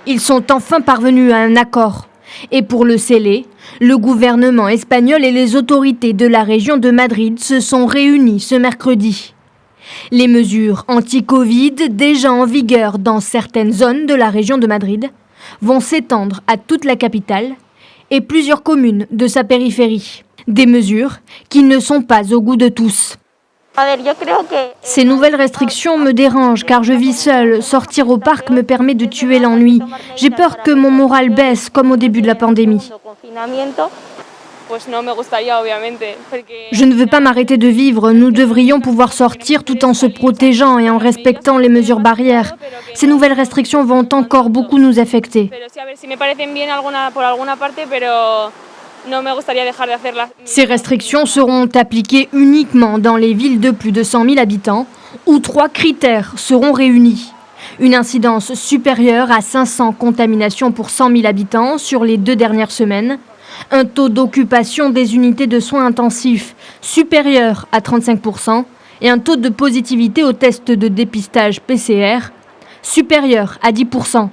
Ils sont enfin parvenus à un accord. Et pour le sceller, le gouvernement espagnol et les autorités de la région de Madrid se sont réunis ce mercredi. Les mesures anti-Covid, déjà en vigueur dans certaines zones de la région de Madrid, vont s'étendre à toute la capitale et plusieurs communes de sa périphérie. Des mesures qui ne sont pas au goût de tous. Ces nouvelles restrictions me dérangent car je vis seule. Sortir au parc me permet de tuer l'ennui. J'ai peur que mon moral baisse comme au début de la pandémie. Je ne veux pas m'arrêter de vivre. Nous devrions pouvoir sortir tout en se protégeant et en respectant les mesures barrières. Ces nouvelles restrictions vont encore beaucoup nous affecter. Ces restrictions seront appliquées uniquement dans les villes de plus de 100 000 habitants où 3 critères seront réunis. Une incidence supérieure à 500 contaminations pour 100 000 habitants sur les 2 dernières semaines, un taux d'occupation des unités de soins intensifs supérieur à 35% et un taux de positivité au test de dépistage PCR supérieur à 10%.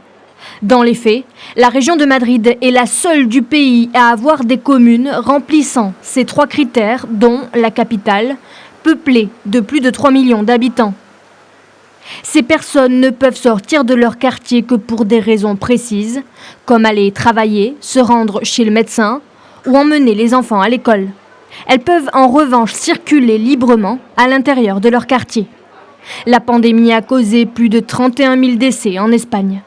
Dans les faits, la région de Madrid est la seule du pays à avoir des communes remplissant ces 3 critères, dont la capitale, peuplée de plus de 3 millions d'habitants. Ces personnes ne peuvent sortir de leur quartier que pour des raisons précises, comme aller travailler, se rendre chez le médecin ou emmener les enfants à l'école. Elles peuvent en revanche circuler librement à l'intérieur de leur quartier. La pandémie a causé plus de 31 000 décès en Espagne.